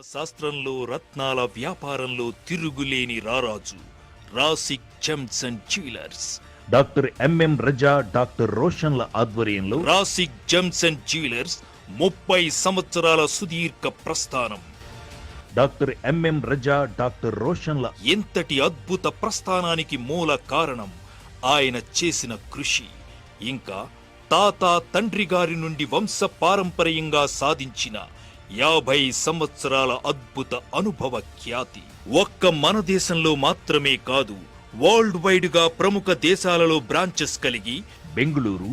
శాస్త్రంలో రత్నాల వ్యాపారంలో తిరుగులేని రారాజు Rasik Gems and Jewellers. Doctor MM Raza, doctor రోషన్ల ఆధ్వర్యంలో రాసిక్ జెమ్స్ అండ్ జ్యువెలర్స్ 30 సంవత్సరాల సుదీర్ఘ ప్రస్థానం. డాక్టర్ ఎంఎం రజా, డాక్టర్ రోషన్ల ఎంతటి అద్భుత ప్రస్థానానికి మూల కారణం ఆయన చేసిన కృషి, ఇంకా తాత తండ్రి గారి నుండి వంశ పారంపర్యంగా సాధించిన 50 సంవత్సరాల అద్భుత అనుభవ ఖ్యాతి. ఒక్క మన దేశంలో మాత్రమే కాదు, వరల్డ్ వైడ్ గా ప్రముఖ దేశాలలో బ్రాంచెస్ కలిగి Bengaluru,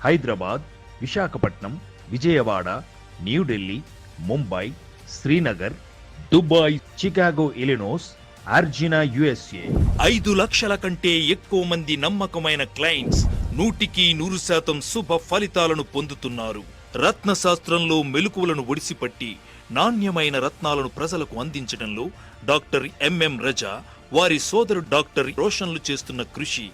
Hyderabad, Visakhapatnam, Vijayawada, New Delhi, Mumbai, Srinagar, Dubai, Chicago, Illinois, అర్జినా, USA 5 లక్షల కంటే ఎక్కువ మంది నమ్మకమైన క్లయింట్స్ 100% శుభ ఫలితాలను పొందుతున్నారు. రత్నశాస్త్రంలో మెలకువలను ఒడిసిపట్టి నాణ్యమైన రత్నాలను ప్రజలకు అందించడంలో డాక్టర్ ఎంఎం రజా, వారి సోదరుడు డాక్టర్ రోషన్లు చేస్తున్న కృషి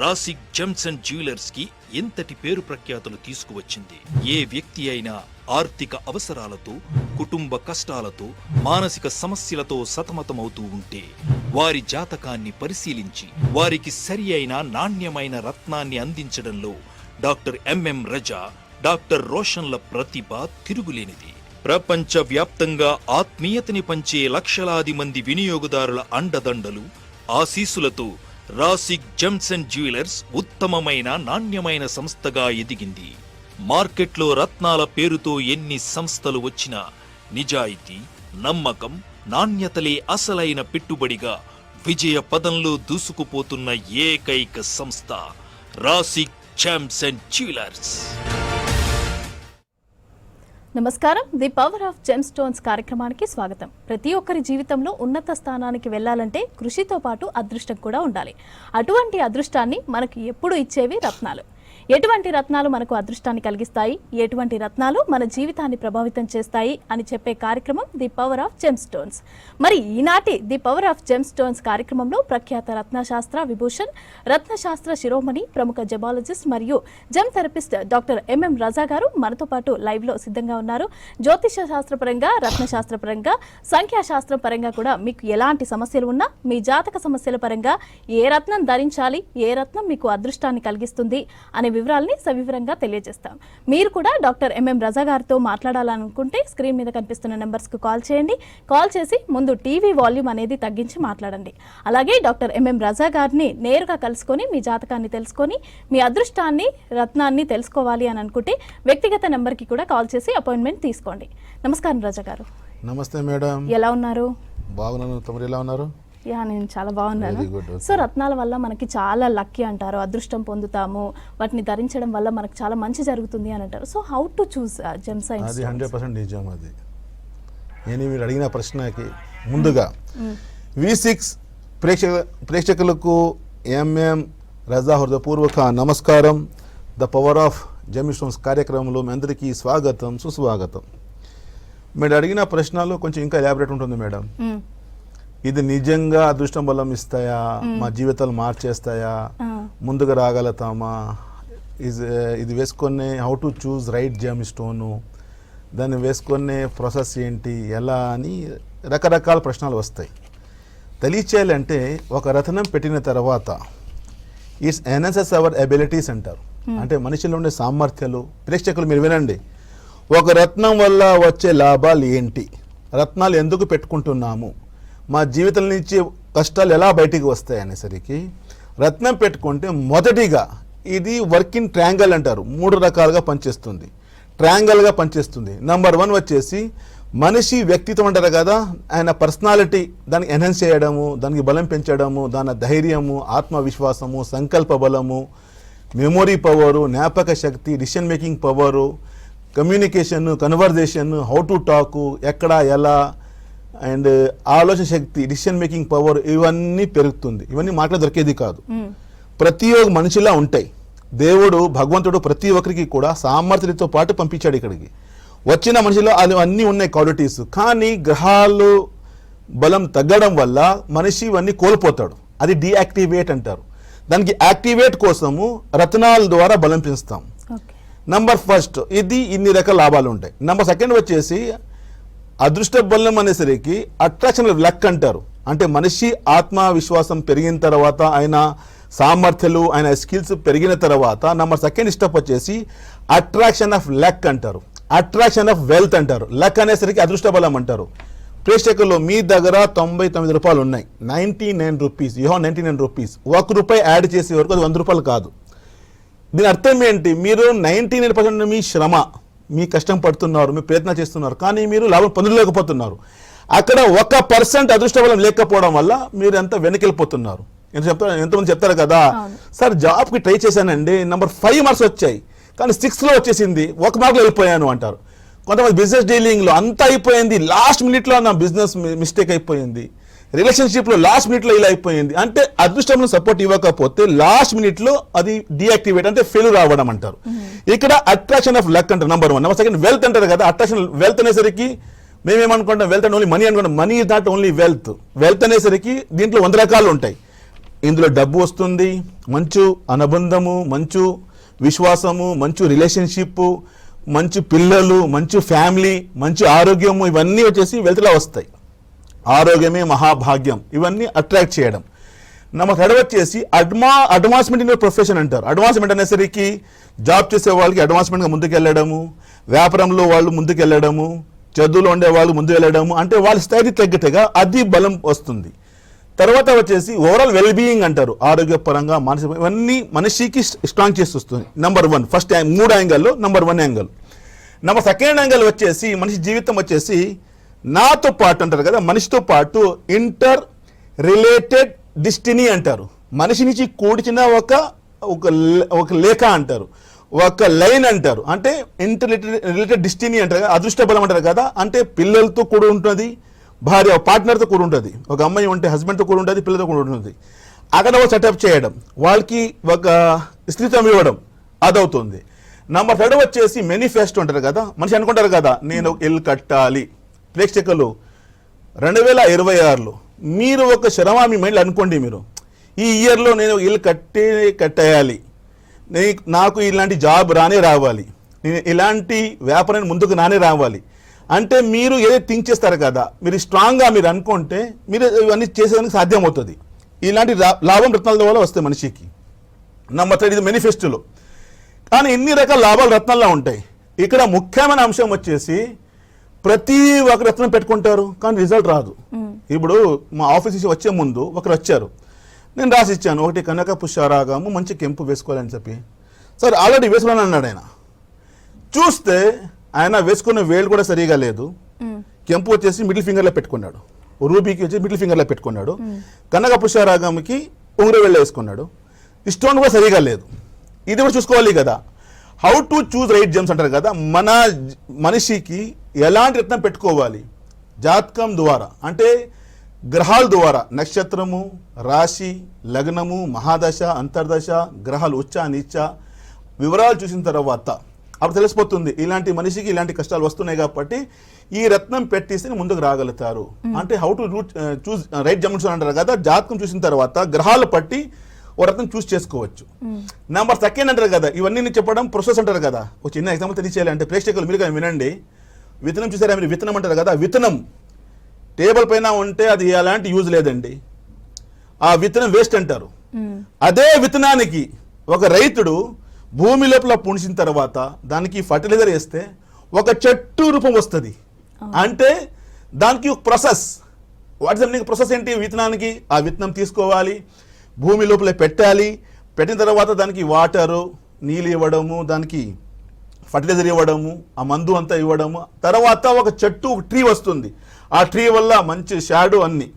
రాసిక్ జెమ్స్ అండ్ జ్యువెలర్స్ కి ఎంతటి పేరు ప్రఖ్యాతులు తీసుకువచ్చింది. ఏ వ్యక్తి అయినా ఆర్థిక అవసరాలతో, కుటుంబ కష్టాలతో, మానసిక సమస్యలతో సతమతమవుతూ ఉంటే వారి జాతకాన్ని పరిశీలించి వారికి సరి అయిన నాణ్యమైన రత్నాన్ని అందించడంలో డాక్టర్ ఎంఎం రజా, డాక్టర్ రోషన్ల ప్రతిభ తిరుగులేనిది. ప్రపంచ వ్యాప్తంగా ఆత్మీయతని పంచే లక్షలాది మంది వినియోగదారుల అండదండలు, ఆశీస్సులతో రాసిక్ జెమ్స్ అండ్ జ్యువెలర్స్ ఉత్తమమైన నాణ్యమైన సంస్థగా ఎదిగింది. మార్కెట్లో రత్నాల పేరుతో ఎన్ని సంస్థలు వచ్చినా నిజాయితీ, నమ్మకం, నాణ్యతలే అసలైన పెట్టుబడిగా విజయ పదంలో దూసుకుపోతున్న ఏకైక సంస్థ రాసిక్ జెమ్స్ అండ్ జ్యువెలర్స్. నమస్కారం. The power of gem stones కార్యక్రమానికి స్వాగతం. ప్రతి ఒక్కరి జీవితంలో ఉన్నత స్థానానికి వెళ్ళాలంటే కృషితో పాటు అదృష్టం కూడా ఉండాలి. అటువంటి అదృష్టాన్ని మనకు ఎప్పుడు ఇచ్చేవి రత్నాలు. ఎటువంటి రత్నాలు మనకు అదృష్టాన్ని కలిగిస్తాయి, ఎటువంటి రత్నాలు మన జీవితాన్ని ప్రభావితం చేస్తాయి అని చెప్పే కార్యక్రమం the power of gem stones. మరి ఈనాటి the power of gem stones కార్యక్రమంలో ప్రఖ్యాత రత్నశాస్త్ర విభూషణ్, రత్నశాస్త్ర శిరోమణి, ప్రముఖ జెమాలజిస్ట్ మరియు జెమ్ థెరపిస్ట్ డాక్టర్ ఎంఎం రజా గారు మనతో పాటు లైవ్ లో సిద్ధంగా ఉన్నారు. జ్యోతిష శాస్త్రపరంగా, రత్నశాస్త్రపరంగా, సంఖ్యాశాస్త్రం పరంగా కూడా మీకు ఎలాంటి సమస్యలు ఉన్నా, మీ జాతక సమస్యల పరంగా ఏ రత్నం ధరించాలి, ఏ రత్నం మీకు అదృష్టాన్ని కలిగిస్తుంది అనే వివరాల్ని సవివరంగా తెలియజేస్తాం. మీరు కూడా డాక్టర్ ఎంఎం రజా గారితో మాట్లాడాలనుకుంటే స్క్రీన్ మీద కనిపిస్తున్న నెంబర్స్కు కాల్ చేయండి. కాల్ చేసి ముందు టీవీ వాల్యూమ్ అనేది తగ్గించి మాట్లాడండి. అలాగే డాక్టర్ ఎంఎం రజా గారిని నేరుగా కలుసుకొని మీ జాతకాన్ని తెలుసుకొని మీ అదృష్టాన్ని, రత్నాన్ని తెలుసుకోవాలి అని అనుకుంటే వ్యక్తిగత నెంబర్కి కూడా కాల్ చేసి అపాయింట్మెంట్ తీసుకోండి. నమస్కారం రజా గారు. నమస్తే మేడం. ఎలా ఉన్నారు? బాగున్నాను. తమరు ఎలా ఉన్నారు? నేను చాలా బాగున్నాను. సో రత్నాల వల్ల మనకి చాలా లక్కీ అంటారు, అదృష్టం పొందుతాము, వాటిని ధరించడం వల్ల మనకు చాలా మంచి జరుగుతుంది అని అంటారు. So how to choose gems and అది 100% నిజం. అది నేను మీరు అడిగిన ప్రశ్నకి ముందుగా V6 ప్రేక్షకులకు ఎంఎం రజా హృదయపూర్వక నమస్కారం. The power of gem stones కార్యక్రమంలో మీ అందరికీ స్వాగతం, సుస్వాగతం. మీరు అడిగిన ప్రశ్నలో కొంచెం ఇంకా ఎలాబరేట్ ఉంటుంది మేడం. ఇది నిజంగా అదృష్టం బలం ఇస్తాయా, మా జీవితాలు మార్చేస్తాయా, ముందుగా రాగలుగుతామా, ఇది వేసుకునే how to choose right gem stone, దాన్ని వేసుకునే ప్రాసెస్ ఏంటి, ఎలా అని రకరకాల ప్రశ్నలు వస్తాయి. తెలియచేయాలంటే ఒక రత్నం పెట్టిన తర్వాత ఇట్స్ ఎన్హాన్సెస్ అవర్ ఎబిలిటీస్ అంటారు. అంటే మనిషిలో ఉండే సామర్థ్యాలు. ప్రేక్షకులు మీరు వినండి, ఒక రత్నం వల్ల వచ్చే లాభాలు ఏంటి, రత్నాలు ఎందుకు పెట్టుకుంటున్నాము, మా జీవితం నుంచి కష్టాలు ఎలా బయటికి వస్తాయి అనేసరికి రత్నం పెట్టుకుంటే మొదటిగా ఇది వర్కింగ్ ట్రయాంగల్ అంటారు. 3 రకాలుగా పనిచేస్తుంది, ట్రయాంగల్గా పనిచేస్తుంది. నెంబర్ 1 వచ్చేసి మనిషి వ్యక్తిత్వం అంటారు కదా, ఆయన పర్సనాలిటీ దానికి ఎన్హాన్స్ చేయడము, దానికి బలం పెంచడము, దాని ధైర్యము, ఆత్మవిశ్వాసము, సంకల్ప బలము, మెమొరీ పవరు, జ్ఞాపక శక్తి, decision making power, communication, conversation, how to talk, ఎక్కడ ఎలా, అండ్ ఆలోచన శక్తి, డిసిషన్ మేకింగ్ పవర్, ఇవన్నీ పెరుగుతుంది. ఇవన్నీ మాటలు దొరికేది కాదు, ప్రతి ఒక్క మనిషిలా ఉంటాయి. దేవుడు భగవంతుడు ప్రతి ఒక్కరికి కూడా సామర్థ్యంతో పాటు పంపించాడు ఇక్కడికి. వచ్చిన మనిషిలో అది అన్నీ ఉన్నాయి క్వాలిటీస్. కానీ గ్రహాలు బలం తగ్గడం వల్ల మనిషి ఇవన్నీ కోల్పోతాడు. అది డీయాక్టివేట్ అంటారు. దానికి యాక్టివేట్ కోసము రత్నాల ద్వారా బలం పెంచుతాం. నంబర్ ఫస్ట్ ఇది ఇన్ని రకాల లాభాలు ఉంటాయి. నంబర్ సెకండ్ వచ్చేసి అదృష్ట బలం అనేసరికి అట్రాక్షన్ ఆఫ్ లక్ అంటారు. అంటే మనిషి ఆత్మవిశ్వాసం పెరిగిన తర్వాత, ఆయన సామర్థ్యాలు, ఆయన స్కిల్స్ పెరిగిన తర్వాత నెంబర్ సెకండ్ స్టెప్ వచ్చేసి అట్రాక్షన్ ఆఫ్ లక్ అంటారు, అట్రాక్షన్ ఆఫ్ వెల్త్ అంటారు. లక్ అనేసరికి అదృష్ట బలం అంటారు. ప్రేక్షకుల్లో మీ దగ్గర 99 రూపాయలు ఉన్నాయి, 99 rupees, you have 99 rupees. ₹1 add చేసే వరకు అది 100 రూపాయలు కాదు. దీని అర్థం ఏంటి? మీరు 99% మీ శ్రమ, మీ కష్టం పడుతున్నారు, మీ ప్రయత్నం చేస్తున్నారు, కానీ మీరు లాభం పొందలేకపోతున్నారు. అక్కడ 1% అదృష్ట బలం లేకపోవడం వల్ల మీరు ఎంత వెనకెళ్ళిపోతున్నారు. ఎంతమంది చెప్తారు కదా, సార్ జాబ్కి ట్రై చేశానండి, నెంబర్ 5 మార్క్స్ వచ్చాయి, కానీ 6లో వచ్చేసింది, 1 మార్కులో వెళ్ళిపోయాను అంటారు. కొంతమంది బిజినెస్ డీలింగ్లో అంతా అయిపోయింది, లాస్ట్ మినిట్లో నా బిజినెస్ మిస్టేక్ అయిపోయింది, రిలేషన్షిప్లో లాస్ట్ మినిట్లో ఇలా అయిపోయింది. అంటే అదృష్టంలో సపోర్ట్ ఇవ్వకపోతే లాస్ట్ మినిట్లో అది డీయాక్టివేట్, అంటే ఫెయిల్ రావడం అంటారు. ఇక్కడ అట్రాక్షన్ ఆఫ్ లక్ అంటారు నెంబర్ 1. నెంబర్ సెకండ్ వెల్త్ అంటారు కదా. అట్రాక్షన్ వెల్త్ అనేసరికి మేమేమనుకుంటాం, వెల్త్ అంటే ఓన్లీ మనీ అనుకుంటాం. Money is not only wealth. Wealth అనేసరికి దీంట్లో 100 రకాలు ఉంటాయి. ఇందులో డబ్బు వస్తుంది, మంచు అనుబంధము, మంచు విశ్వాసము, మంచు రిలేషన్షిప్, మంచి పిల్లలు, మంచి ఫ్యామిలీ, మంచి ఆరోగ్యము, ఇవన్నీ వచ్చేసి వెల్త్లో వస్తాయి. ఆరోగ్యమే మహాభాగ్యం, ఇవన్నీ అట్రాక్ట్ చేయడం. నెంబర్ 3 వచ్చేసి అడ్వాన్స్మెంట్ ఇన్ ప్రొఫెషన్ అంటారు. అడ్వాన్స్మెంట్ అనేసరికి జాబ్ చేసే వాళ్ళకి అడ్వాన్స్మెంట్గా ముందుకు వెళ్ళడము, వ్యాపారంలో వాళ్ళు ముందుకు వెళ్ళడము, చదువులో ఉండే వాళ్ళు ముందుకు వెళ్ళడము, అంటే వాళ్ళ స్థాయికి తగ్గట్టుగా అది బలం వస్తుంది. తర్వాత వచ్చేసి ఓవరాల్ వెల్బీయింగ్ అంటారు, ఆరోగ్యపరంగా, మానసిక, ఇవన్నీ మనిషికి స్ట్రాంగ్ చేసి వస్తుంది. నెంబర్ 1 ఫస్ట్ 3 యాంగిల్లో number 1 angle. Number second angle వచ్చేసి మనిషి జీవితం వచ్చేసి నాతో పాటు అంటారు కదా, మనిషితో పాటు ఇంటర్ రిలేటెడ్ డిస్టినీ అంటారు. మనిషి నుంచి కూడిచిన ఒక లేఖ అంటారు, ఒక లైన్ అంటారు. అంటే ఇంటర్ రిలేటెడ్ డిస్టినీ అంటారు కదా, అదృష్ట బలం అంటారు కదా. అంటే పిల్లలతో కూడా ఉంటుంది, భార్య పార్ట్నర్తో కూడా ఉంటుంది, ఒక అమ్మాయి ఉంటే హస్బెండ్తో కూడా ఉంటుంది, పిల్లలతో కూడా ఉంటుంది. అక్కడ ఒక సెటప్ చేయడం, వాళ్ళకి ఒక స్త్రీత్వం ఇవ్వడం, అదవుతుంది. నెంబర్ 3 వచ్చేసి మేనిఫెస్టో అంటారు కదా. మనిషి అనుకుంటారు కదా, నేను ఇల్లు కట్టాలి. ప్రేక్షకులు 2026లో మీరు ఒక శ్రమ మీ మైండ్లో అనుకోండి, మీరు ఈ ఇయర్లో నేను ఇల్లు కట్టేయాలి, నాకు ఇలాంటి జాబ్ రావాలి, నేను ఇలాంటి వ్యాపారాన్ని ముందుకు రావాలి అంటే మీరు ఏదైతే థింక్ చేస్తారు కదా, మీరు స్ట్రాంగ్గా మీరు అనుకుంటే మీరు ఇవన్నీ చేసేదానికి సాధ్యం అవుతుంది. ఇలాంటి లాభం రత్నాల వల్ల వస్తాయి మనిషికి. నెంబర్ 3 ఇది మేనిఫెస్టోలో. కానీ ఎన్ని రకాల లాభాలు రత్నాల్లో ఉంటాయి. ఇక్కడ ముఖ్యమైన అంశం వచ్చేసి ప్రతి ఒక్క రత్నం పెట్టుకుంటారు, కానీ రిజల్ట్ రాదు. ఇప్పుడు మా ఆఫీస్ నుంచి వచ్చే ముందు ఒకరు వచ్చారు, నేను రాసి ఇచ్చాను, ఒకటి కనక పుష్యరాగము మంచి కెంపు వేసుకోవాలని చెప్పి. సార్ ఆల్రెడీ వేసుకున్నాను అన్నాడు ఆయన. చూస్తే ఆయన వేసుకున్న వేలు కూడా సరిగా లేదు, కెంపు వచ్చేసి మిడిల్ ఫింగర్లో పెట్టుకున్నాడు, రూబీకి వచ్చి మిడిల్ ఫింగర్లో పెట్టుకున్నాడు, కనక పుష్యరాగంకి ఉంగరం వేళ్ళు వేసుకున్నాడు, స్టోన్ కూడా సరిగా లేదు. ఇది కూడా చూసుకోవాలి కదా. How to choose right gems అంటారు కదా. మన మనిషికి ఎలాంటి రత్నం పెట్టుకోవాలి జాతకం ద్వారా, అంటే గ్రహాల ద్వారా, నక్షత్రము, రాశి, లగ్నము, మహాదశ, అంతర్దశ, గ్రహాలు ఉచ్చ నీచ వివరాలు చూసిన తర్వాత అప్పుడు తెలిసిపోతుంది ఇలాంటి మనిషికి ఇలాంటి కష్టాలు వస్తున్నాయి కాబట్టి ఈ రత్నం పెట్టేసి ముందుకు రాగలుగుతారు. అంటే how to choose right gems అంటారు కదా. జాతకం చూసిన తర్వాత గ్రహాలు పట్టి ఓ రత్నం చూస్ చేసుకోవచ్చు. నెంబర్ 2 అంటారు కదా, ఇవన్నీ చెప్పడం ప్రాసెస్ అంటారు కదా. ఒక చిన్న ఎగ్జాంపుల్ తెలియచేయాలి అంటే ప్రేక్షకులు మీరు కానీ వినండి. విత్తనం చూసారా మీరు, విత్తనం అంటారు కదా. విత్తనం టేబుల్ పైన ఉంటే అది ఎలాంటి యూజ్ లేదండి, ఆ విత్తనం వేస్ట్ అంటారు. అదే విత్తనానికి ఒక రైతుడు భూమి లోపల పుణిసిన తర్వాత దానికి ఫర్టిలైజర్ వేస్తే ఒక చెట్టు రూపం వస్తుంది. అంటే దానికి ఒక ప్రాసెస్, వాటి ప్రాసెస్ ఏంటి? విత్తనానికి ఆ విత్తనం తీసుకోవాలి, భూమి లోపల పెట్టాలి, పెట్టిన తర్వాత దానికి వాటరు, నీళ్ళు ఇవ్వడము, దానికి ఫర్టిలైజర్ ఇవ్వడము, ఆ మందు అంతా ఇవ్వడము, తర్వాత ఒక చెట్టు, ఒక ట్రీ వస్తుంది. ఆ ట్రీ వల్ల మంచి షాడో అన్ని.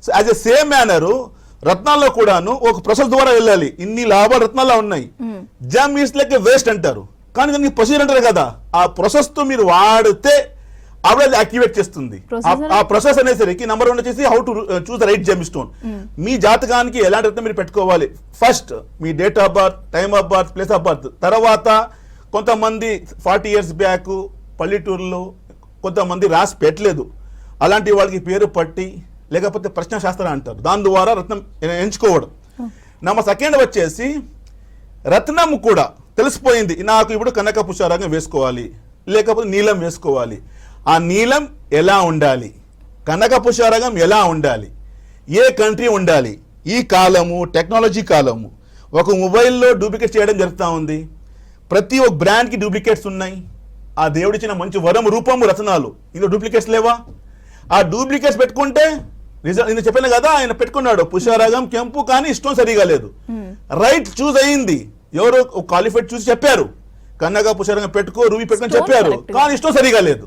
So as a same manner రత్నాల్లో కూడాను ఒక ప్రాసెస్ ద్వారా వెళ్ళాలి. ఇన్ని లాభాలు రత్నాల్లో ఉన్నాయి. జమ్ ఈస్ లైక్ వేస్ట్ అంటారు, కానీ దానికి ప్రొసీజర్ అంటారు కదా. ఆ ప్రాసెస్ తో మీరు వాడితే అప్పుడు అది యాక్టివేట్ చేస్తుంది. ఆ ప్రాసెస్ అనేసరికి నెంబర్ 1 వచ్చేసి how to choose the right gem stone. మీ జాతకానికి ఎలాంటి రత్నం మీరు పెట్టుకోవాలి. ఫస్ట్ మీ date of birth, time of birth, place of birth. తర్వాత కొంతమంది 40 years బ్యాక్ పల్లెటూరులో కొంతమంది రాసి పెట్టలేదు, అలాంటి వాళ్ళకి పేరు పట్టి లేకపోతే ప్రశ్నశాస్త్రం అంటారు, దాని ద్వారా రత్నం ఎంచుకోవడం. నెంబర్ 2 వచ్చేసి రత్నం కూడా తెలిసిపోయింది, నాకు ఇప్పుడు కనక పుష్యరాగం వేసుకోవాలి లేకపోతే నీలం వేసుకోవాలి. ఆ నీలం ఎలా ఉండాలి, కనక పుష్యరాగం ఎలా ఉండాలి, ఏ కంట్రీ ఉండాలి. ఈ కాలము టెక్నాలజీ కాలము. ఒక మొబైల్లో డూప్లికేట్ చేయడం జరుగుతూ ఉంది. ప్రతి ఒక్క బ్రాండ్కి డూప్లికేట్స్ ఉన్నాయి. ఆ దేవుడిచ్చిన మంచి వరం రూపము రచనాలు, ఇందులో డూప్లికేట్స్ లేవా? ఆ డూప్లికేట్స్ పెట్టుకుంటే రిజల్ట్ నేను చెప్పాను కదా, ఆయన పెట్టుకున్నాడు పుష్యరాగం కెంపు, కానీ ఇష్టం సరిగా లేదు. రైట్ చూస్ అయ్యింది, ఎవరో క్వాలిఫైడ్ చూసి చెప్పారు కన్నగా పుష్యరాగం పెట్టుకో, రూబీ పెట్టుకొని చెప్పారు, కానీ ఇష్టం సరిగా లేదు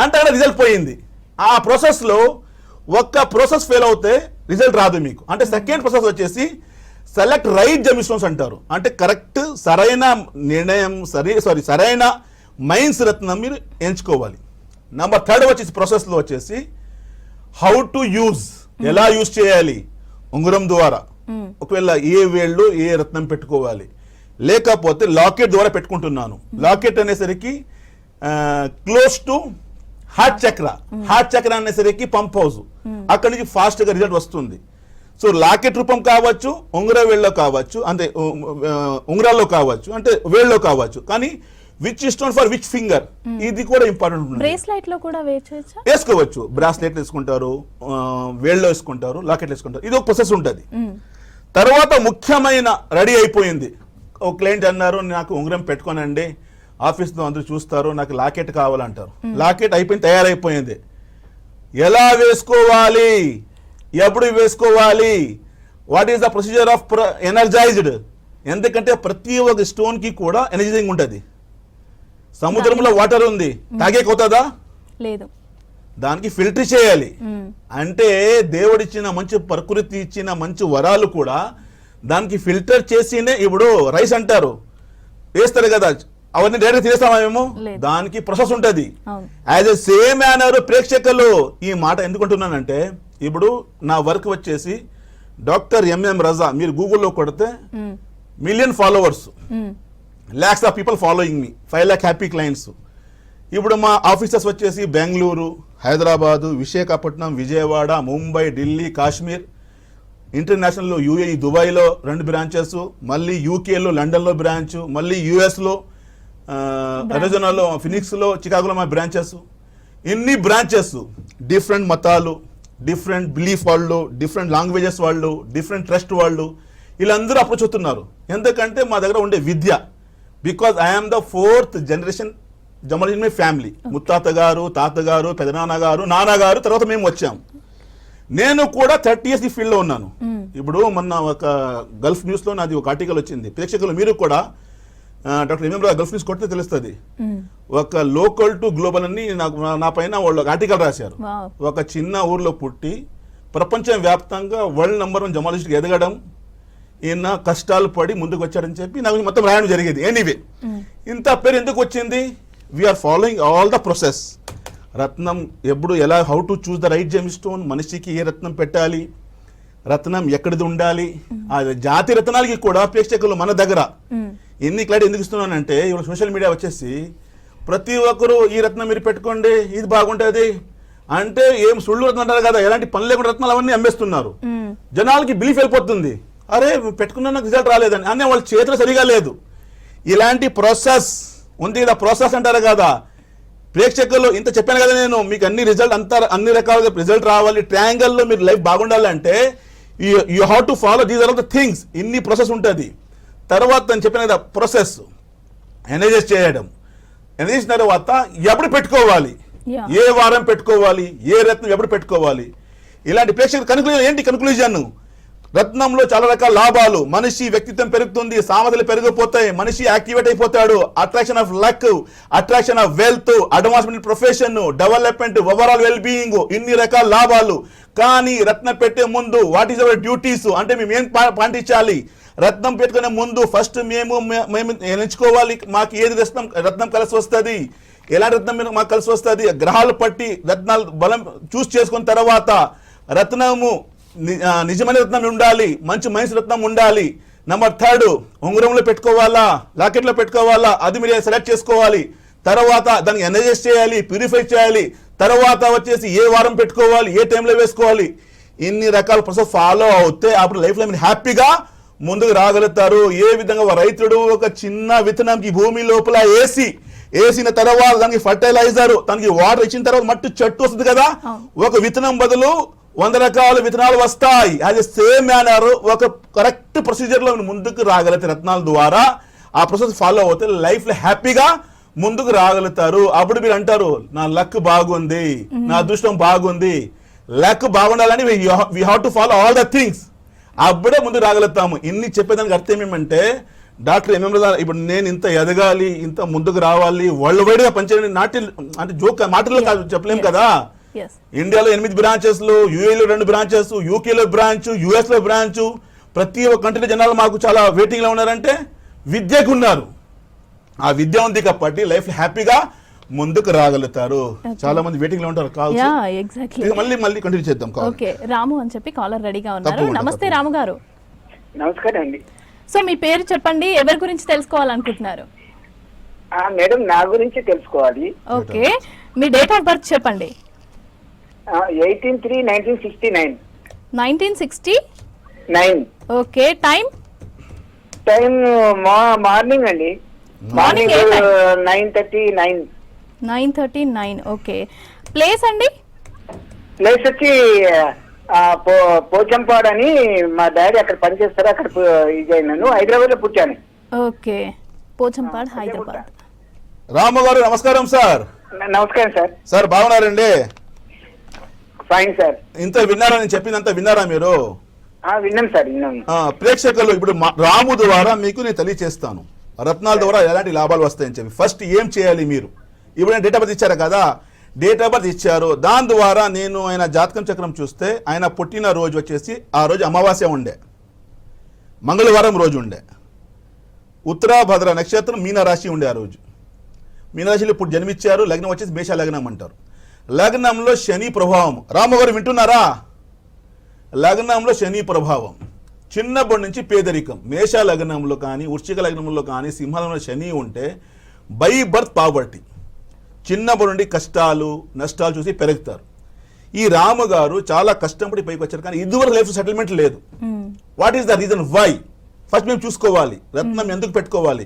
అంటే అక్కడ రిజల్ట్ పోయింది. ఆ ప్రాసెస్ లో ఒక్క ప్రాసెస్ ఫెయిల్ అవుతే రిజల్ట్ రాదు మీకు. అంటే సెకండ్ ప్రాసెస్ వచ్చేసి సెలెక్ట్ రైట్ జెమ్ స్టోన్స్ అంటారు. అంటే కరెక్ట్ సరైన నిర్ణయం, సరైన మైన్స్ రత్నం మీరు ఎంచుకోవాలి. నెంబర్ 3 వచ్చేసి ప్రాసెస్లో వచ్చేసి హౌ టు యూజ్, ఎలా యూజ్ చేయాలి. ఉంగరం ద్వారా ఒకవేళ ఏ వేళ్ళు ఏ రత్నం పెట్టుకోవాలి, లేకపోతే లాకెట్ ద్వారా పెట్టుకుంటున్నాను. లాకెట్ అనేసరికి క్లోజ్ టు హార్ట్ చక్ర అనేసరికి పంప్ హౌస్, అక్కడి నుంచి ఫాస్ట్ గా రిజల్ట్ వస్తుంది. సో లాకెట్ రూపం కావచ్చు, ఉంగర వేళ్ళలో కావచ్చు, అంటే ఉంగరాల్లో కావచ్చు, అంటే వేళ్ళలో కావచ్చు, కానీ which stone for which finger, ఇది కూడా ఇంపార్టెంట్ ఉంటుంది. బ్రేస్లెట్ లో కూడా వేసుకోవచ్చు. బ్రాస్లెట్ వేసుకుంటారు, వేళ్ళలో వేసుకుంటారు, లాకెట్ వేసుకుంటారు. ఇది ఒక ప్రాసెస్ ఉంటుంది. తర్వాత ముఖ్యమైన రెడీ అయిపోయింది. ఒక క్లయింట్ అన్నారు, నాకు ఉంగరం పెట్టుకోనండి, ఆఫీస్లో అందరూ చూస్తారు, నాకు లాకెట్ కావాలంటారు. లాకెట్ అయిపోయింది, తయారైపోయింది. ఎలా వేసుకోవాలి, ఎప్పుడు వేసుకోవాలి, what is the procedure of energised. ఎందుకంటే ప్రతి ఒక్క స్టోన్ కి కూడా ఎనర్జైజింగ్ ఉంటుంది. సముద్రంలో వాటర్ ఉంది, తాగేకొతుందా? లేదు. దానికి ఫిల్టర్ చేయాలి. అంటే దేవుడిచ్చిన మంచి ప్రకృతి ఇచ్చిన మంచి వరాలు కూడా దానికి ఫిల్టర్ చేసినే. ఇప్పుడు రైస్ అంటారు, వేస్తారు కదా, అవన్నీ డైరెక్ట్ తినేస్తామా మేము? దానికి ప్రాసెస్ ఉంటుంది. యాజ్ ఎ సేమ్ మేనర్ ప్రేక్షకులు ఈ మాట ఎందుకుంటున్నానంటే, ఇప్పుడు నా వర్క్ వచ్చేసి డాక్టర్ ఎంఎం రజా, మీరు గూగుల్లో కొడితే 1 million followers, lakhs of people following me, 5 lakh happy clients. ఇప్పుడు మా ఆఫీసర్స్ వచ్చేసి బెంగళూరు, హైదరాబాదు, విశాఖపట్నం, విజయవాడ, ముంబై, ఢిల్లీ, కాశ్మీర్, ఇంటర్నేషనల్లో యూఏఈ దుబాయ్లో 2 బ్రాంచెస్, మళ్ళీ యూకేలో లండన్లో బ్రాంచ్, మళ్ళీ యూఎస్లో అరిజోనాలో ఫినిక్స్లో, చికాగోలో మా బ్రాంచెస్. ఇన్ని బ్రాంచెస్, డిఫరెంట్ మతాలు, డిఫరెంట్ బిలీఫ్ వాళ్ళు, డిఫరెంట్ లాంగ్వేజెస్ వాళ్ళు, డిఫరెంట్ ట్రస్ట్ వాళ్ళు, వీళ్ళందరూ అప్రోచ్ అవుతున్నారు. ఎందుకంటే మా దగ్గర ఉండే విద్య, because I'm the 4th generation జమల్ ఇన్ మై ఫ్యామిలీ. ముత్తాత గారు, తాతగారు, పెదనాన్నగారు, నాన్నగారు, తర్వాత మేము వచ్చాం. నేను కూడా 30 years ఈ ఫీల్డ్లో ఉన్నాను. ఇప్పుడు మొన్న ఒక గల్ఫ్ న్యూస్లో నాది ఒక ఆర్టికల్ వచ్చింది. ప్రేక్షకులు మీరు కూడా డాక్టర్ ఎంఎం రాజా గల్ఫ్ న్యూస్ కొడితే తెలుస్తుంది. ఒక లోకల్ టు గ్లోబల్ అని నా పైన వాళ్ళు ఆర్టికల్ రాశారు. ఒక చిన్న ఊర్లో పుట్టి ప్రపంచం వ్యాప్తంగా వరల్డ్ నెంబర్ 1 జమాలజిస్ట్ ఎదగడం, ఈయన కష్టాలు పడి ముందుకు వచ్చాడని చెప్పి నాకు మొత్తం రాయడం జరిగేది. ఎనీవే, ఇంత పేరు ఎందుకు వచ్చింది? We are following all the process. రత్నం ఎప్పుడు ఎలా, how to choose the right gem stone, మనిషికి ఏ రత్నం పెట్టాలి, రత్నం ఎక్కడిది ఉండాలి, ఆ జాతి రత్నాలకి కూడా ప్రేక్షకులు మన దగ్గర ఎన్ని క్లారిటీ ఎందుకు ఇస్తున్నానంటే, ఇవాళ సోషల్ మీడియా వచ్చేసి ప్రతి ఒక్కరు ఈ రత్నం మీరు పెట్టుకోండి, ఇది బాగుంటుంది అంటే ఏం సుళ్ళు రత్నం అంటారు కదా, ఎలాంటి పని లేకుండా రత్నాలు అవన్నీ అమ్మేస్తున్నారు. జనాలకి బిలీఫ్ వెళ్ళిపోతుంది, అరే పెట్టుకున్నా నాకు రిజల్ట్ రాలేదని. అనే వాళ్ళ చేతులు సరిగా లేదు. ఇలాంటి ప్రాసెస్ ఉంది, ఇలా ప్రాసెస్ అంటారు కదా. ప్రేక్షకులు ఇంత చెప్పాను కదా నేను, మీకు అన్ని రకాలుగా రిజల్ట్ రావాలి, ట్రయాంగిల్లో మీరు లైఫ్ బాగుండాలంటే you have to follow these are of the things. ఇన్ని ప్రాసెస్ ఉంటుంది. తర్వాత నేను చెప్పాను కదా, ప్రాసెస్ ఎనర్జైజ్ చేయడం, ఎనర్జైజ్ తర్వాత ఎప్పుడు పెట్టుకోవాలి, ఏ వారం పెట్టుకోవాలి, ఏ రత్నం ఎప్పుడు పెట్టుకోవాలి, ఇలాంటి ప్రేక్షకులు కన్క్లూజన్ ఏంటి? కన్క్లూజన్, రత్నంలో చాలా రకాల లాభాలు. మనిషి వ్యక్తిత్వం పెరుగుతుంది, సామర్థ్యాలు పెరిగిపోతాయి, మనిషి యాక్టివేట్ అయిపోతాడు, attraction of luck, attraction of wealth, advancement profession, development, overall well being, ఇన్ని రకాల లాభాలు. కానీ రత్నం పెట్టే ముందు వాట్ ఈస్ అవర్ డ్యూటీస్ అంటే మేము ఏం పాటించాలి? రత్నం పెట్టుకునే ముందు ఫస్ట్ మేము ఎంచుకోవాలి, మాకు ఏది రత్నం కలిసి వస్తుంది, ఎలాంటి రత్నం మాకు కలిసి వస్తుంది, గ్రహాలు పట్టి రత్నాలు బలం చూస్ చేసుకున్న తర్వాత రత్నము నిజమైన రత్నం ఉండాలి, మంచి మైన్స్ రత్నం ఉండాలి. నెంబర్ 3, ఉంగరంలో పెట్టుకోవాలా, లాకెట్లో పెట్టుకోవాలా, అది మీరు సెలెక్ట్ చేసుకోవాలి. తర్వాత దాన్ని ఎనర్జైజ్ చేయాలి, ప్యూరిఫై చేయాలి. తర్వాత వచ్చేసి ఏ వారం పెట్టుకోవాలి, ఏ టైంలో వేసుకోవాలి. ఇన్ని రకాల ప్రాసెస్ ఫాలో అవుతే అప్పుడు లైఫ్లో మీరు హ్యాపీగా ముందుకు రాగలుగుతారు. ఏ విధంగా రైతుడు ఒక చిన్న విత్తనంకి భూమి లోపల వేసి వేసిన తర్వాత దానికి ఫర్టిలైజర్, దానికి వాటర్ ఇచ్చిన తర్వాత మట్టి చెట్టు వస్తుంది కదా, ఒక విత్తనం బదులు 100 రకాల విత్తనాలు వస్తాయి. అది సేమ్ మేనర్ ఒక కరెక్ట్ ప్రొసీజర్ లో ముందుకు రాగలిగితే రత్నాల ద్వారా ఆ ప్రాసెస్ ఫాలో అవుతే లైఫ్ లో హ్యాపీగా ముందుకు రాగలుగుతారు. అప్పుడు మీరు అంటారు నా లక్ బాగుంది, నా అదృష్టం బాగుంది. లక్ బాగుండాలని we have to follow all the things, అప్పుడే ముందుకు రాగలుగుతాము. ఇన్ని చెప్పేదానికి అర్థం ఏమంటే డాక్టర్ ఎంఎం రజా ఇప్పుడు నేను ఇంత ఎదగాలి, ఇంత ముందుకు రావాలి, వరల్డ్ వైడ్ గా పనిచేయాలి అంటే జోక్ మాటల్లో కాదు, చెప్పలేము కదా. ఇండియాలో 8 బ్రాంచెస్, యూఏలో 2 బ్రాంచెస్, యూకేలో బ్రాంచ్, యుఎస్ లో బ్రాంచ్, ప్రతి ఒక్క కంట్రీ జనాలు మాకు చాలా వెయిటింగ్ లో ఉన్నారంటే విద్యకు ఉన్నారు. ఆ విద్య ఉంది కాబట్టి లైఫ్ హ్యాపీగా ముందుకు రాగలుగుతారు. చాలా మంది వెయిటింగ్ లో ఉంటారు. కాల్ మళ్ళీ కంటిన్యూ చేద్దాం. ఓకే, రాము అని చెప్పి కాలర్ రెడీగా ఉన్నారు. నమస్తే రాము గారు. నమస్కారం అండి. సో మీ పేరు చెప్పండి, ఎవరి గురించి తెలుసుకోవాలనుకుంటున్నారు? మేడం నా గురించి తెలుసుకోవాలి. Okay, me date of birth చెప్పండి. 18/3/1969. 1969. ఓకే, టైం మార్నింగ్ అండి. మార్నింగ్ 9:39. 9:39. ఓకే, ప్లేస్ అండి? ప్లేస్ వచ్చి పోచంపాడు అని మా డాడీ అక్కడ పనిచేస్తారు, అక్కడ ఇది అయినాను. హైదరాబాద్ లో పుట్టాను. ఓకే, పోచంపాడు, హైదరాబాద్. రాము గారు నమస్కారం సార్. నమస్కారం సార్. సార్ బాగున్నారండి? Fine sir. ఇంత విన్నారా? నేను చెప్పిందంతా విన్నారా మీరు? విన్నాం సార్, విన్నాం. ప్రేక్షకులు ఇప్పుడు రాము ద్వారా మీకు నేను తెలియజేస్తాను రత్నాల ద్వారా ఎలాంటి లాభాలు వస్తాయని చెప్పి. ఫస్ట్ ఏం చేయాలి మీరు? ఇప్పుడు నేను డేట్ ఆఫ్ బర్త్ ఇచ్చారు కదా, డేట్ ఆఫ్ బర్త్ ఇచ్చారు, దాని ద్వారా నేను ఆయన జాతకం చక్రం చూస్తే ఆయన పుట్టిన రోజు వచ్చేసి ఆ రోజు అమావాస్య ఉండే, మంగళవారం రోజు ఉండే, ఉత్తరాభద్ర నక్షత్రం మీనరాశి ఉండే. ఆ రోజు మీనరాశిలో ఇప్పుడు జన్మించారు. లగ్నం వచ్చేసి మేష లగ్నం అంటారు. లగ్నంలో శని ప్రభావం. రామగారు వింటున్నారా? లగ్నంలో శని ప్రభావం, చిన్నప్పటి నుంచి పేదరికం. మేష లగ్నంలో కానీ, వృశ్చిక లగ్నంలో కానీ, సింహంలో శని ఉంటే బై బర్త్ పావర్టీ, చిన్నప్పటి నుండి కష్టాలు నష్టాలు చూసి పెరుగుతారు. ఈ రాము గారు చాలా కష్టపడి పైకి వచ్చారు, కానీ ఇదివరకు లైఫ్ సెటిల్మెంట్ లేదు. What is the reason why? First మేము చూసుకోవాలి రత్నం ఎందుకు పెట్టుకోవాలి.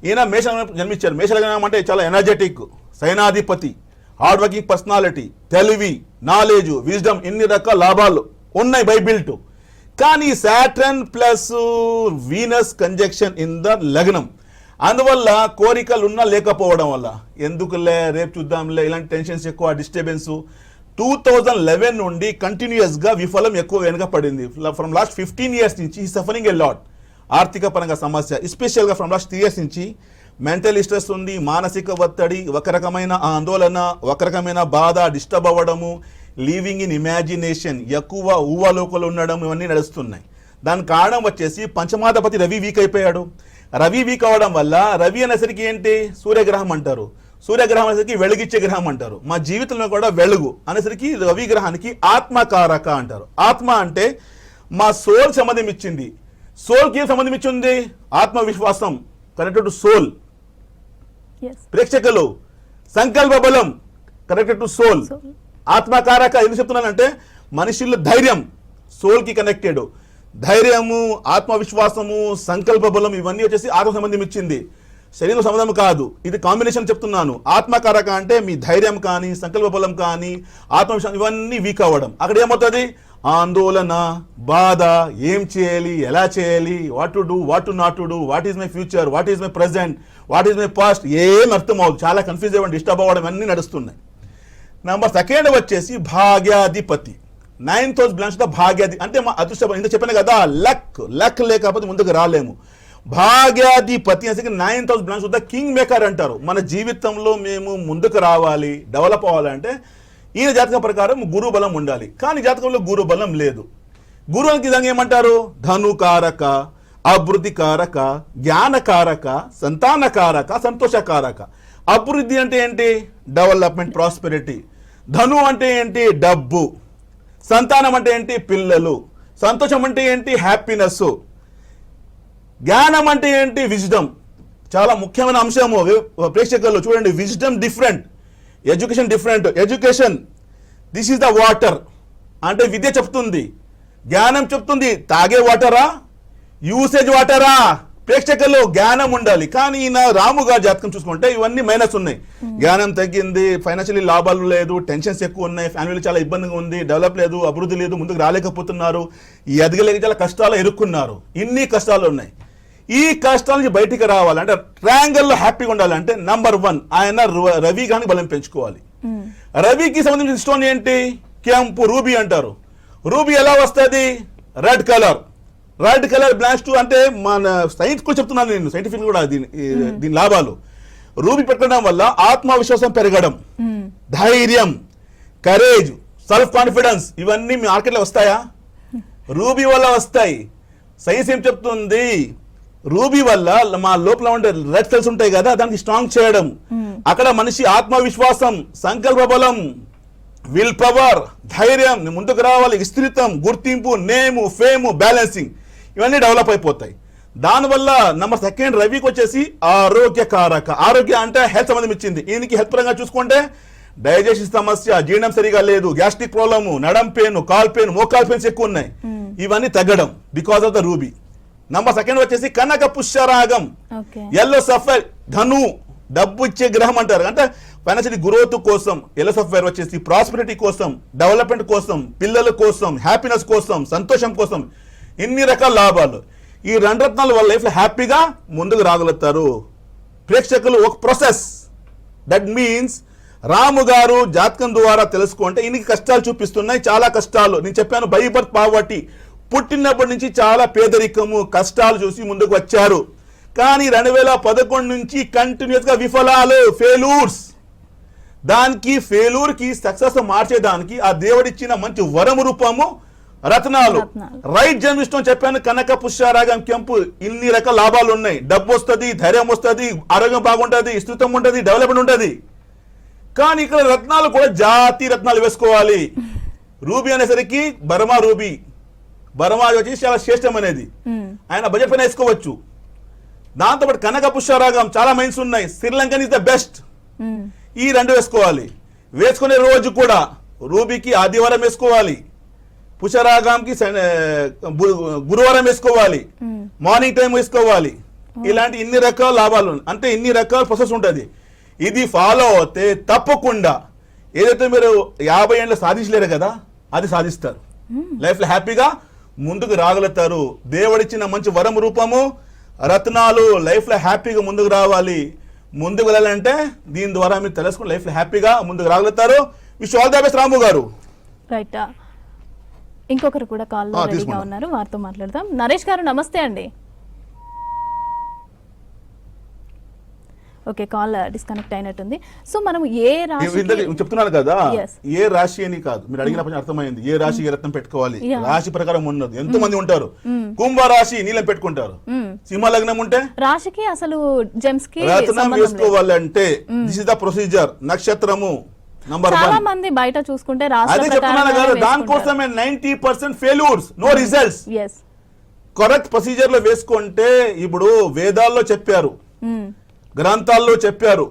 ఈయన మేష జన్మించారు. మేష లగ్నం అంటే చాలా ఎనర్జెటిక్, సైనాధిపతి, హార్డ్ వర్కింగ్ పర్సనాలిటీ, తెలివి, నాలెడ్జ్, విజ్డమ్, ఇన్ని రకాల లాభాలు ఉన్నాయి బై బిల్ట్. కానీ Saturn plus Venus conjunction in the లగ్నం, అందువల్ల కోరికలు ఉన్నా లేకపోవడం వల్ల ఎందుకులే రేపు చూద్దాంలే ఇలాంటి టెన్షన్స్ ఎక్కువ, డిస్టర్బెన్స్. 2011 నుండి కంటిన్యూస్ గా విఫలం ఎక్కువ వెనుక పడింది. ఫ్రమ్ లాస్ట్ 15 years నుంచి ఈ సఫరింగ్ ఎ లాట్. ఆర్థిక పరంగా సమస్య, ఎస్పెషల్ గా ఫ్రమ్ లాస్ట్ 3 years నుంచి మెంటల్ స్ట్రెస్ ఉంది, మానసిక ఒత్తిడి, ఒక రకమైన ఆందోళన, ఒక రకమైన బాధ, డిస్టర్బ్ అవ్వడము, లీవింగ్ ఇన్ ఇమాజినేషన్, ఎక్కువ ఊహలోకలు ఉండడం, ఇవన్నీ నడుస్తున్నాయి. దానికి కారణం వచ్చేసి పంచమాధిపతి రవి వీక్ అయిపోయాడు. రవి వీక్ అవడం వల్ల, రవి అనేసరికి ఏంటి సూర్యగ్రహం అంటారు, సూర్యగ్రహం అనేసరికి వెలుగిచ్చే గ్రహం అంటారు. మా జీవితంలో కూడా వెలుగు అనేసరికి రవి గ్రహానికి ఆత్మకారక అంటారు. ఆత్మ అంటే మా సోల్ సంబంధం ఇచ్చింది. సోల్కి ఏం సంబంధం ఇచ్చింది? ఆత్మవిశ్వాసం, కనెక్టెడ్ టు సోల్. ప్రేక్షకులు, సంకల్ప బలం కనెక్టెడ్ టు సోల్. ఆత్మకారక ఎందుకు చెప్తున్నానంటే మనిషిలో ధైర్యం సోల్ కి కనెక్టెడ్. ధైర్యము, ఆత్మవిశ్వాసము, సంకల్ప బలం ఇవన్నీ వచ్చేసి ఆత్మ సంబంధం ఇచ్చింది, శరీరం సంబంధం కాదు. ఇది కాంబినేషన్ చెప్తున్నాను. ఆత్మకారక అంటే మీ ధైర్యం కానీ, సంకల్ప బలం కానీ, ఆత్మవిశ్వాసం ఇవన్నీ వీక్ అవ్వడం. అక్కడ ఏమవుతుంది? ఆందోళన, బాధ, ఏం చేయాలి, ఎలా చేయాలి, what to do, what to not to do, what is my future, what is my present, what is my past, ఏం అర్థం అవుతుంది. చాలా కన్ఫ్యూజ్ అవ్వడం, డిస్టర్బ్ అవ్వడం అన్నీ నడుస్తున్నాయి. నెంబర్ 2 వచ్చేసి భాగ్యాధిపతి. 9th house బిలాంగ్స్ టు భాగ్యాధి అంటే మా అదృష్టం. ఇంత చెప్పాను కదా, లక్ లేకపోతే ముందుకు రాలేము. భాగ్యాధిపతి అంటే 9th house belongs to the king maker అంటారు. మన జీవితంలో మేము ముందుకు రావాలి, డెవలప్ అవ్వాలంటే ఈయన జాతకం ప్రకారం గురు బలం ఉండాలి. కానీ జాతకంలో గురు బలం లేదు. గురువుకి విధంగా ఏమంటారు? ధనుకారక, అభివృద్ధికారక, జ్ఞానకారక, సంతానకారక, సంతోషకారక. అభివృద్ధి అంటే ఏంటి? Development, prosperity. ధను అంటే ఏంటి? డబ్బు. సంతానం అంటే ఏంటి? పిల్లలు. సంతోషం అంటే ఏంటి? హ్యాపీనెస్. జ్ఞానం అంటే ఏంటి? విజ్డమ్. చాలా ముఖ్యమైన అంశము. ప్రేక్షకులు చూడండి, wisdom different, education different. Education, this is the water అంటే విద్య చెప్తుంది, జ్ఞానం చెప్తుంది తాగే వాటరా, యూసేజ్ వాటరా, ప్రేక్షకుల్లో జ్ఞానం ఉండాలి. కానీ ఈయన రాము గారి జాతకం చూసుకుంటే ఇవన్నీ మైనస్ ఉన్నాయి. జ్ఞానం తగ్గింది, ఫైనాన్షియలీ లాభాలు లేదు, టెన్షన్స్ ఎక్కువ ఉన్నాయి, ఫ్యామిలీ చాలా ఇబ్బందిగా ఉంది, డెవలప్ లేదు, అభివృద్ధి లేదు, ముందుకు రాలేకపోతున్నారు, ఈ ఎదగలేక చాలా కష్టాలు ఎదుర్కొన్నారు. ఇన్ని కష్టాలు ఉన్నాయి. ఈ కష్టాల నుంచి బయటికి రావాలంటే ట్రయాంగిల్లో హ్యాపీగా ఉండాలంటే నంబర్ 1 ఆయన రవి గాని బలం పెంచుకోవాలి. రవికి సంబంధించిన స్టోన్ ఏంటి? కెంపు, రూబీ అంటారు. రూబీ ఎలా వస్తుంది? రెడ్ కలర్ బ్లాస్ట్ అంటే మన సైన్స్ కూడా చెప్తున్నాను నేను, సైంటిఫిక్ కూడా దీని లాభాలు. రూబీ పెట్టడం వల్ల ఆత్మవిశ్వాసం పెరగడం, ధైర్యం, కరేజ్, సెల్ఫ్ కాన్ఫిడెన్స్ ఇవన్నీ మీ మార్కెట్లో వస్తాయా? రూబీ వల్ల వస్తాయి. సైన్స్ ఏం చెప్తుంది? రూబీ వల్ల మా లోపల ఉండే రెడ్ సెల్స్ ఉంటాయి కదా, దానికి స్ట్రాంగ్ చేయడం, అక్కడ మనిషి ఆత్మవిశ్వాసం, సంకల్ప బలం, విల్ పవర్, ధైర్యం, ముందుకు రావాలి, విస్తృతం, గుర్తింపు, నేము, ఫేము, బ్యాలెన్సింగ్ ఇవన్నీ డెవలప్ అయిపోతాయి. దానివల్ల నంబర్ 2 రవికి వచ్చేసి ఆరోగ్యకారక. ఆరోగ్య అంటే హెల్త్ సంబంధం ఇచ్చింది. ఈయనకి హెల్త్ పరంగా చూసుకుంటే డైజెషన్ సమస్య, జీర్ణం సరిగా లేదు, గ్యాస్ట్రిక్ ప్రాబ్లము, నడం పెయిన్, కాల్ పెయిన్, మోకాల్ పెయిన్స్ ఎక్కువ ఉన్నాయి. ఇవన్నీ తగ్గడం because of the ruby. Number 2 వచ్చేసి కనక పుష్యరాగం, ఎల్లో సఫైర్, ధను, డబ్బు ఇచ్చే గ్రహం అంటారు. అంటే ఫైనాన్షియల్ గ్రోత్ కోసం ఎల్లో సఫైర్ వచ్చేసి ప్రాస్పెరిటీ కోసం, డెవలప్మెంట్ కోసం, పిల్లల కోసం, హ్యాపీనెస్ కోసం, సంతోషం కోసం, ఇన్ని రకాల లాభాలు. ఈ 2 రత్నాల వల్ల లైఫ్ లో హ్యాపీగా ముందుకు రాగలుగుతారు. ప్రేక్షకులు ఒక ప్రాసెస్, దట్ మీన్స్ రాము గారు జాతకం ద్వారా తెలుసుకుంటే ఇన్ని కష్టాలు చూపిస్తున్నాయి, చాలా కష్టాలు. నేను చెప్పాను బై బర్త్ పావర్టీ, పుట్టినప్పటి నుంచి చాలా పేదరికము, కష్టాలు చూసి ముందుకు వచ్చారు. కానీ 2011 నుంచి కంటిన్యూస్ గా విఫలాలు, ఫెయిల్యూర్స్. దానికి ఫెయిల్యూర్ కి సక్సెస్ మార్చేదానికి ఆ దేవుడిచ్చిన మంచి వరం రూపము రత్నాలు. రైట్ జన్మిష్టం చెప్పాను, కనక పుష్యరాగం, కెంపు, ఇన్ని రకాల లాభాలు ఉన్నాయి. డబ్బు వస్తుంది, ధైర్యం వస్తుంది, ఆరోగ్యం బాగుంటుంది, విస్తృతం ఉంటుంది, డెవలప్మెంట్ ఉంటుంది. కానీ ఇక్కడ రత్నాలు కూడా జాతి రత్నాలు వేసుకోవాలి. రూబీ అనేసరికి బర్మా రూబీ, బర్మా వచ్చి చాలా శ్రేష్టమైనది, ఆయన బడ్జెట్ పైన వేసుకోవచ్చు. దాంతోపాటు కనక పుష్యరాగం చాలా మైన్స్ ఉన్నాయి, శ్రీలంకన్ ఇస్ ద బెస్ట్. ఈ 2 వేసుకోవాలి. వేసుకునే రోజు కూడా రూబీకి ఆదివారం వేసుకోవాలి, పుష్యరాగంకి గురువారం వేసుకోవాలి, మార్నింగ్ టైం వేసుకోవాలి. ఇలాంటి ఇన్ని రకాల లాభాలు, అంటే ఇన్ని రకాల ప్రాసెస్ ఉంటుంది. ఇది ఫాలో అవుతే తప్పకుండా ఏదైతే మీరు 50 ఏళ్ళు సాధించలేరు కదా, అది సాధిస్తారు. లైఫ్ లో హ్యాపీగా ముందుకు రాగలుగుతారు. దేవుడిచ్చిన మంచి వరం రూపము రత్నాలు. లైఫ్ లో హ్యాపీగా ముందుకు రావాలి. ముందుకు వెళ్ళాలంటే దీని ద్వారా మీరు తెలుసుకుని లైఫ్ లో హ్యాపీగా ముందుకు రాగలుగుతారు. విష్ ఆల్ ద బెస్ట్ రాము గారు. రైట్, ఇంకొకరు కూడా కాల్ రెడీగా ఉన్నారు, వారితో మాట్లాడదాం. నరేష్ గారు నమస్తే అండి. ఓకే, కాల్ డిస్కనెక్ట్ అయినట్టుంది. సో మనం ఏ రాశి చెప్తున్నాను కదా, ఏ రాశి అని కాదు, మీరు అడిగిన ప్రశ్న అర్థమైంది. ఏ రాశి ఏ రత్నం పెట్టుకోవాలి, రాశి ప్రకారం ఉన్నది. ఎంతో మంది ఉంటారు, కుంభ రాశి నీలం పెట్టుకుంటారు, సింహ లగ్నం ఉంటే రాశికి అసలు జెమ్స్ కి రత్నం వేసుకోవాలంటే దిస్ ఇస్ ద ప్రొసీజర్. నక్షత్రము నంబర్ 1. చాలా మంది బయట చూసుకుంటే అదే చెప్తున్నాను కదా, దానికోసమే 90% failures, no results. Correct procedure లో వేసుకుంటే ఇప్పుడు వేదాల్లో చెప్పారు, గ్రంథాల్లో చెప్పారు,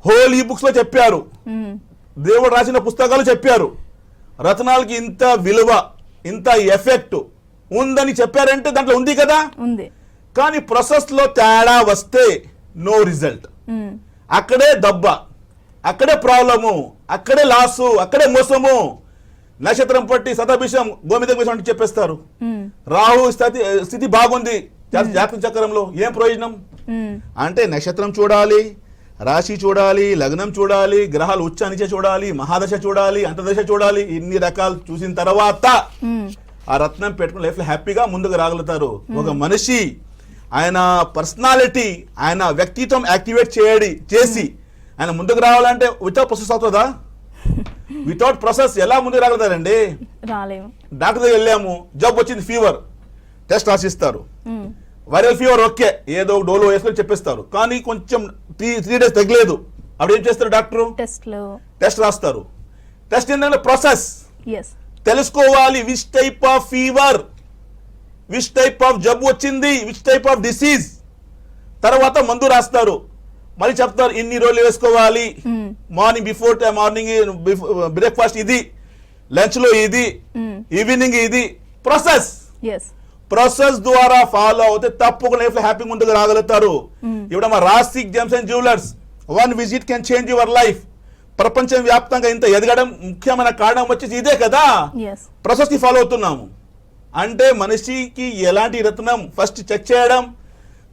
హోల్ ఈ బుక్స్ లో చెప్పారు, దేవుడు రాసిన పుస్తకాలు చెప్పారు. రత్నాలకి ఇంత విలువ, ఇంత ఎఫెక్ట్ ఉందని చెప్పారంటే దాంట్లో ఉంది కదా. కానీ ప్రాసెస్ లో తేడా వస్తే నో రిజల్ట్. అక్కడే దెబ్బ, అక్కడే ప్రాబ్లము, అక్కడే లాసు, అక్కడే మోసము. నక్షత్రం పట్టి శతభిషం, గోమిద విషం అంటే చెప్పేస్తారు. రాహు స్థితి బాగుంది జాతక చక్రంలో, ఏం ప్రయోజనం? అంటే నక్షత్రం చూడాలి, రాశి చూడాలి, లగ్నం చూడాలి, గ్రహాలు ఉచ్చ నిచ చూడాలి, మహాదశ చూడాలి, అంతర్దశ చూడాలి. ఇన్ని రకాలు చూసిన తర్వాత ఆ రత్నం పెట్టుకుని లైఫ్ లో హ్యాపీగా ముందుకు రాగలుగుతారు. ఒక మనిషి ఆయన పర్సనాలిటీ, ఆయన వ్యక్తిత్వం యాక్టివేట్ చేసి ఆయన ముందుకు రావాలంటే వితౌట్ ప్రాసెస్ అవుతుందా? వితౌట్ ప్రాసెస్ ఎలా ముందుకు రాగలుగుతారండి? డాక్టర్ దగ్గర వెళ్ళాము, జబ్బు వచ్చింది, ఫీవర్, టెస్ట్ రాసిస్తారు. వైరల్ ఫీవర్ ఓకే, ఏదో డోలో వేసుకొని చెప్పేస్తారు. కానీ కొంచెం 3 days తగ్గలేదు, అప్పుడు ఏం చేస్తారు డాక్టర్? టెస్ట్ రాస్తారు. టెస్ట్ ఏంటంటే ప్రాసెస్ తెలుసుకోవాలి. Which type of fever, which type of జబ్బు వచ్చింది, విచ్ టైప్ ఆఫ్ డిసీజ్. తర్వాత మందు రాస్తారు, మళ్ళీ చెప్తారు ఇన్ని రోజులు వేసుకోవాలి. మార్నింగ్ బ్రేక్ఫాస్ట్ ఇది, లంచ్ లో ఇది, ఈవినింగ్ ఇది. ప్రాసెస్ ప్రాసెస్ ద్వారా ఫాలో అవుతే తప్పకుండా లైఫ్ లో హ్యాపీగా ముందుకు రాగలుగుతారు. ఇప్పుడు మా Rasik Gems and Jewellers, 1 visit can change your life. ప్రపంచం వ్యాప్తంగా ఇంత ఎదగడం ముఖ్యమైన కారణం వచ్చేసి ఇదే కదా, ఎస్ ప్రాసెస్ ని ఫాలో అవుతున్నాము. అంటే మనిషికి ఎలాంటి రత్నం ఫస్ట్ చెక్ చేయడం,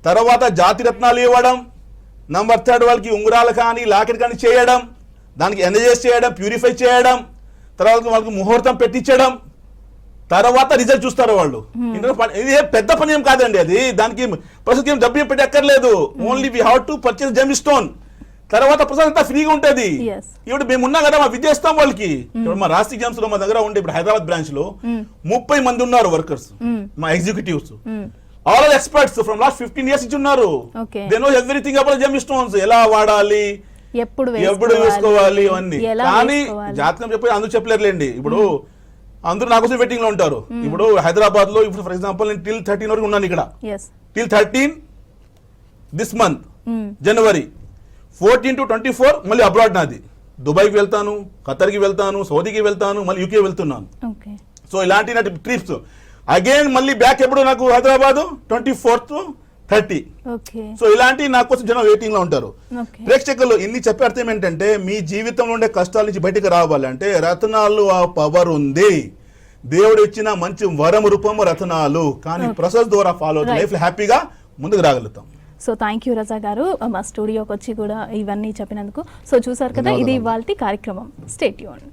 తర్వాత జాతి రత్నాలు ఇవ్వడం, నంబర్ 3 వాళ్ళకి ఉంగరాలు కానీ లాకెట్ కానీ చేయడం, దానికి ఎనర్జైజ్ చేయడం, ప్యూరిఫై చేయడం, తర్వాత వాళ్ళకి ముహూర్తం పెట్టించడం, తర్వాత రిజల్ట్ చూస్తారు వాళ్ళు. ఇది పెద్ద పని ఏం కాదండి, అది దానికి ప్రస్తుతం ఏం డబ్బు ఏం పెట్టి అక్కర్లేదు. Only we have to purchase gem stone. తర్వాత ప్రస్తుతం అంతా ఫ్రీగా ఉంటుంది. Yes. ఇప్పుడు మేము ఉన్నాం కదా, మా విద్య ఇస్తాం వాళ్ళకి. ఇప్పుడు మా రాష్ట్ర జెమ్స్ లో మా దగ్గర ఉండే ఇప్పుడు హైదరాబాద్ బ్రాంచ్ లో 30 మంది ఉన్నారు వర్కర్స్, మా executives. All experts from last 15 years నుంచి ఉన్నారు. Okay. They know everything about gem stones, ఎలా వాడాలి, ఎప్పుడు వేసుకోవాలి ఇవన్నీ. ఎలా కానీ వేసుకోవాలి? జాతకం చెప్పి అందరూ చెప్పలేరులేండి. ఇప్పుడు అందరూ నా కోసం వెయిటింగ్ లో ఉంటారు. ఇప్పుడు హైదరాబాద్ లో ఇప్పుడు ఫర్ ఎగ్జాంపుల్ నేను till 13 వరకు ఉన్నాను ఇక్కడ. yes till 13 this month January, 14 to 24 మళ్ళీ అబ్రాడ్ నాది. దుబాయ్కి వెళ్తాను, ఖతర్కి వెళ్తాను, సౌదీకి వెళ్తాను, మళ్ళీ యూకే వెళ్తున్నాను. ఓకే సో ఇలాంటి నా ట్రిప్స్ అగైన్ మళ్ళీ బ్యాక్ ఎప్పుడు నాకు Hyderabad 24th to 30. Okay so ఇలాంటి నా కోసం జనం వెయిటింగ్ లో ఉంటారు. ఓకే ప్రేక్షకులు ఇన్ని చెప్పే అర్థం ఏంటంటే, మీ జీవితంలో ఉండే కష్టాల నుంచి బయటకు రావాలంటే రత్నాలు ఆ పవర్ ఉంది. దేవుడు ఇచ్చిన మంచి వరం రూపము రత్నాలు. కానీ ప్రాసెస్ ద్వారా ఫాలో అవుతుంది లైఫ్ హ్యాపీగా ముందుకు రాగలుగుతాం. సో థ్యాంక్ యూ రజా గారు, మా స్టూడియోకి వచ్చి కూడా ఇవన్నీ చెప్పినందుకు. సో చూసారు కదా, ఇది ఇవాల్టి కార్యక్రమం. Stay tuned.